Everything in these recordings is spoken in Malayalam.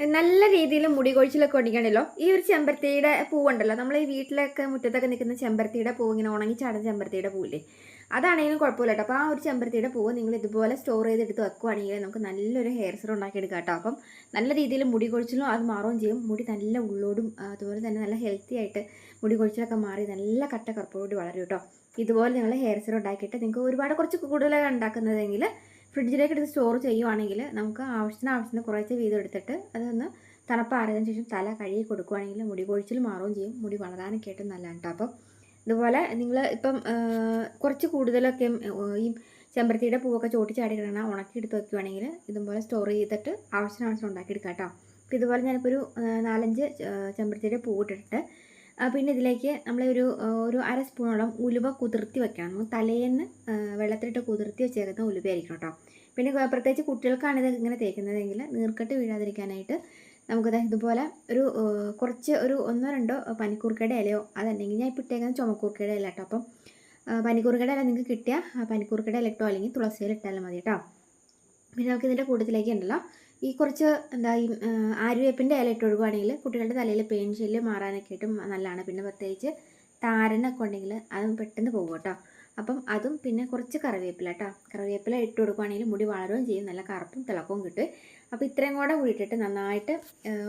നല്ല രീതിയിൽ മുടി കൊഴിച്ചിലൊക്കെ ഒടിക്കണല്ലോ. ഈ ഒരു ചെമ്പരത്തിയുടെ പൂവുണ്ടല്ലോ, നമ്മൾ ഈ വീട്ടിലൊക്കെ മുറ്റത്തൊക്കെ നിൽക്കുന്ന ചെമ്പരത്തിയുടെ പൂവ്, ഇങ്ങനെ ഉണങ്ങി ചാടുന്ന ചെമ്പരത്തിയുടെ പൂവില്ലേ, അതാണെങ്കിലും കുഴപ്പമില്ല കേട്ടോ. അപ്പോൾ ആ ഒരു ചെമ്പരത്തിയുടെ പൂവ് നിങ്ങൾ ഇതുപോലെ സ്റ്റോർ ചെയ്തെടുത്ത് വെക്കുവാണെങ്കിൽ നമുക്ക് നല്ലൊരു ഹെയർ സെറം ഉണ്ടാക്കിയെടുക്കാം കേട്ടോ. അപ്പം നല്ല രീതിയിൽ മുടി കൊഴിച്ചിലും അത് മാറുകയും ചെയ്യും. മുടി നല്ല ഉള്ളോടും അതുപോലെ തന്നെ നല്ല ഹെൽത്തി ആയിട്ട് മുടി കൊഴിച്ചിലൊക്കെ മാറി നല്ല കട്ട കറുപ്പോടുകൂടി വളരും കേട്ടോ. ഇതുപോലെ നിങ്ങൾ ഹെയർ സെറം ഉണ്ടാക്കിയിട്ട് നിങ്ങൾക്ക് ഒരുപാട് കുറച്ച് കൂടുതലാണ് ഉണ്ടാക്കുന്നതെങ്കിൽ ഫ്രിഡ്ജിലേക്ക് എടുത്ത് സ്റ്റോർ ചെയ്യുവാണെങ്കിൽ നമുക്ക് ആവശ്യത്തിന് കുറച്ച് വീതം എടുത്തിട്ട് അതൊന്ന് തണുപ്പാറിയതിന് ശേഷം തല കഴുകി കൊടുക്കുകയാണെങ്കിൽ മുടി കൊഴിച്ചിൽ മാറുകയും ചെയ്യും. മുടി വളരാനൊക്കെ ആയിട്ട് നല്ലതാണ് കേട്ടോ. അപ്പം ഇതുപോലെ നിങ്ങൾ ഇപ്പം കുറച്ച് കൂടുതലൊക്കെ ഈ ചെമ്പരത്തിയുടെ പൂവൊക്കെ ചോട്ടിച്ചാടി കിടന്നാൽ ഉണക്കിയെടുത്ത് വയ്ക്കുവാണെങ്കിൽ ഇതുപോലെ സ്റ്റോർ ചെയ്തിട്ട് ആവശ്യത്തിന് ഉണ്ടാക്കിയെടുക്കാം കേട്ടോ. അപ്പോൾ ഇതുപോലെ ഞാനിപ്പോൾ ഒരു 4-5 ചെമ്പരത്തിയുടെ പൂ ഇട്ടിട്ട് പിന്നെ ഇതിലേക്ക് ഒരു അര സ്പൂണോളം ഉലുവ കുതിർത്തി വെക്കണം. നമ്മൾ തലേന്ന് വെള്ളത്തിലിട്ട് കുതിർത്തി വെച്ചേക്കുന്ന ഉലുവയായിരിക്കും കേട്ടോ. പിന്നെ പ്രത്യേകിച്ച് കുട്ടികൾക്കാണ് ഇത് ഇങ്ങനെ തേക്കുന്നതെങ്കിൽ നീർക്കെട്ട് വീഴാതിരിക്കാനായിട്ട് നമുക്കത് ഇതുപോലെ കുറച്ച് ഒരു 1-2 പനിക്കൂർക്കയുടെ ഇലയോ, അതല്ലെങ്കിൽ ഞാൻ ഇപ്പോൾ ഇട്ടേക്കുന്നത് ചുമക്കൂർക്കയുടെ ഇല കേട്ടോ. അപ്പം പനിക്കൂർക്കയുടെ ഇല നിങ്ങൾക്ക് കിട്ടിയ പനിക്കൂർക്കയുടെ ഇല ഇട്ടോ, അല്ലെങ്കിൽ തുളസിയില ഇട്ടാലും മതി കേട്ടോ. പിന്നെ നമുക്ക് ഇതിൻ്റെ കൂട്ടത്തിലേക്ക് ഉണ്ടല്ലോ ഈ കുറച്ച് ഈ ആര്യവേപ്പിൻ്റെ ഇല ഇട്ട് കൊടുക്കുകയാണെങ്കിൽ കുട്ടികളുടെ തലയിൽ പെയിൻ ശല്യം മാറാനൊക്കെ ആയിട്ടും നല്ലതാണ്. പിന്നെ പ്രത്യേകിച്ച് താരനൊക്കെ ഉണ്ടെങ്കിൽ അതും പെട്ടെന്ന് പോകും കേട്ടോ. അപ്പം അതും പിന്നെ കുറച്ച് കറിവേപ്പില കേട്ടോ. കറിവേപ്പില ഇട്ട് കൊടുക്കുകയാണെങ്കിൽ മുടി വളരുകയും ചെയ്യും, നല്ല കറുപ്പും തിളക്കവും കിട്ടും. അപ്പോൾ ഇത്രയും കൂടെ കൂടിയിട്ടിട്ട് നന്നായിട്ട്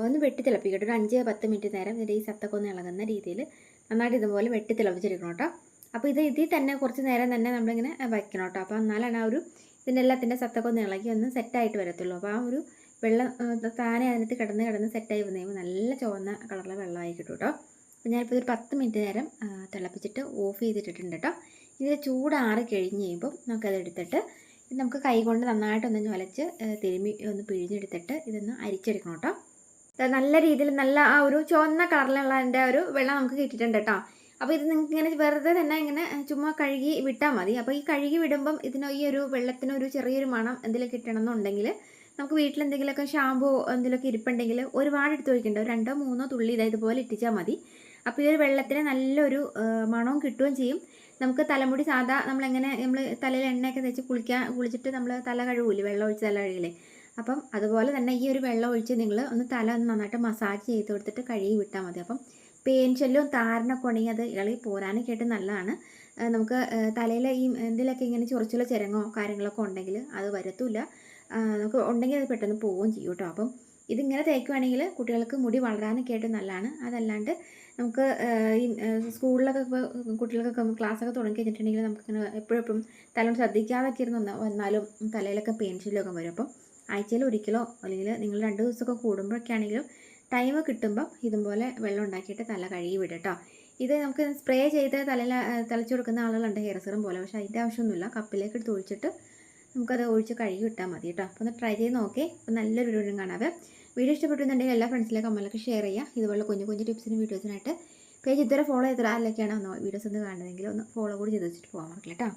ഒന്ന് വെട്ടി തിളപ്പിക്കട്ടെ. ഒരു 5-10 മിനിറ്റ് നേരം ഇതിൻ്റെ ഈ സത്തൊക്കെ ഒന്ന് ഇളകുന്ന രീതിയിൽ നന്നായിട്ട് ഇതുപോലെ വെട്ടി തിളപ്പിച്ചെടുക്കണം കേട്ടോ. അപ്പോൾ ഇതിൽ തന്നെ കുറച്ച് നേരം തന്നെ നമ്മളിങ്ങനെ വയ്ക്കണം കേട്ടോ. അപ്പോൾ എന്നാലാണ് ആ ഒരു ഇതിൻ്റെ എല്ലാത്തിൻ്റെ സത്തൊക്കെ ഒന്ന് ഇളകി ഒന്ന് സെറ്റായിട്ട് വരത്തുള്ളൂ. അപ്പോൾ ആ ഒരു വെള്ളം താനെ അതിനകത്ത് കിടന്ന് സെറ്റായി വന്നു കഴിയുമ്പോൾ നല്ല ചുവന്ന കളറിലെ വെള്ളമായി കിട്ടും കേട്ടോ. അപ്പോൾ ഞാനിപ്പോൾ ഒരു 10 മിനിറ്റ് നേരം തിളപ്പിച്ചിട്ട് ഓഫ് ചെയ്തിട്ടിട്ടുണ്ട് കേട്ടോ. ഇത് ചൂടാറി കഴിഞ്ഞ് കഴിയുമ്പോൾ നമുക്കത് എടുത്തിട്ട് നമുക്ക് കൈ കൊണ്ട് നന്നായിട്ടൊന്ന് വലച്ച് തിരുമ്മി ഒന്ന് പിഴിഞ്ഞെടുത്തിട്ട് ഇതൊന്ന് അരിച്ചെടുക്കണം കേട്ടോ. നല്ല രീതിയിൽ നല്ല ആ ഒരു ചുവന്ന കളറിലുള്ള അതിൻ്റെ ഒരു വെള്ളം നമുക്ക് കിട്ടിയിട്ടുണ്ട് കേട്ടോ. അപ്പോൾ ഇത് നിങ്ങൾക്ക് ഇങ്ങനെ വെറുതെ തന്നെ ഇങ്ങനെ ചുമ്മാ കഴുകി വിട്ടാൽ മതി. അപ്പോൾ ഈ കഴുകി വിടുമ്പം ഈ ഒരു വെള്ളത്തിനൊരു ചെറിയൊരു മണം എന്തെങ്കിലും കിട്ടണമെന്നുണ്ടെങ്കിൽ നമുക്ക് വീട്ടിലെന്തെങ്കിലുമൊക്കെ ഷാമ്പോ എന്തെങ്കിലുമൊക്കെ ഇരിപ്പുണ്ടെങ്കിൽ ഒരുപാട് എടുത്ത് ഒഴിക്കേണ്ട, ഒരു 2-3 തുള്ളി ഇതുപോലെ ഇട്ടിച്ചാൽ മതി. അപ്പോൾ ഈ ഒരു വെള്ളത്തിന് നല്ലൊരു മണവും കിട്ടുകയും ചെയ്യും. നമുക്ക് തലമുടി നമ്മൾ തലയിൽ എണ്ണയൊക്കെ തേച്ച് കുളിച്ചിട്ട് നമ്മൾ തല കഴുകൂലേ, വെള്ളം ഒഴിച്ച് തല കഴുകില്ലേ, അപ്പം അതുപോലെ തന്നെ ഈ ഒരു വെള്ളം ഒഴിച്ച് നിങ്ങൾ തല നന്നായിട്ട് മസാജ് ചെയ്ത് കൊടുത്തിട്ട് കഴുകി വിട്ടാൽ മതി. അപ്പം പേൻ ശല്യവും താരനൊക്കെ ഉണ്ടെങ്കിൽ അത് ഇളകി പോരാനൊക്കെ ആയിട്ട് നല്ലതാണ്. നമുക്ക് തലയിൽ ഈ എന്തെങ്കിലുമൊക്കെ ഇങ്ങനെ ചൊറിച്ചിലോ ചിരങ്ങോ കാര്യങ്ങളൊക്കെ ഉണ്ടെങ്കിൽ അത് വരത്തില്ല. നമുക്ക് ഉണ്ടെങ്കിൽ അത് പെട്ടെന്ന് പോവുകയും ചെയ്യും കേട്ടോ. അപ്പം ഇതിങ്ങനെ തേക്കുവാണെങ്കിൽ കുട്ടികൾക്ക് മുടി വളരാനൊക്കെ ആയിട്ട് നല്ലതാണ്. അതല്ലാണ്ട് നമുക്ക് ഈ സ്കൂളിലൊക്കെ ഇപ്പോൾ കുട്ടികൾക്കൊക്കെ ക്ലാസ്സൊക്കെ തുടങ്ങി കഴിഞ്ഞിട്ടുണ്ടെങ്കിൽ നമുക്കിങ്ങനെ എപ്പോഴും തലമുടി ശ്രദ്ധിക്കാതൊക്കെ വന്നാലും തലയിലൊക്കെ പെയിൻ ശല്യമൊക്കെ വരും. അപ്പം ആഴ്ചയിൽ ഒരിക്കലോ അല്ലെങ്കിൽ നിങ്ങൾ 2 ദിവസമൊക്കെ കൂടുമ്പോഴൊക്കെ ആണെങ്കിലും ടൈം കിട്ടുമ്പം ഇതുപോലെ വെള്ളം ഉണ്ടാക്കിയിട്ട് തല കഴുകി വിടും കേട്ടോ. ഇത് നമുക്ക് സ്പ്രേ ചെയ്ത് തലച്ചു കൊടുക്കുന്ന ആളുകളുണ്ട്, ഹെയർ സെറം പോലെ. പക്ഷേ അതിൻ്റെ ആവശ്യമൊന്നുമില്ല. കപ്പിലേക്ക് എടുത്ത് ഒഴിച്ചിട്ട് നമുക്കത് ഒഴിച്ച് കഴുകി വിട്ടാൽ മതി കേട്ടോ. അപ്പോൾ ഒന്ന് ട്രൈ ചെയ്ത് നോക്കേ. അപ്പോൾ നല്ലൊരു വീഡിയോ കാണാതെ. വീഡിയോ ഇഷ്ടപ്പെട്ടുന്നുണ്ടെങ്കിൽ എല്ലാ ഫ്രണ്ട്സിലേക്ക് കമ്മലൊക്കെ ഷെയർ ചെയ്യുക. ഇതുപോലെ കുഞ്ഞു ടിപ്സിനും വീഡിയോസിനായിട്ട് പേജ് ഇതുവരെ ഫോളോ ചെയ്തിട്ട് ആരിലേക്കാണ് വീഡിയോസ് ഒന്ന് കാണുന്നതെങ്കിൽ ഒന്ന് ഫോളോ കൂടി ചെയ്ത് വെച്ചിട്ട് പോകാൻ മറക്കില്ല കേട്ടോ.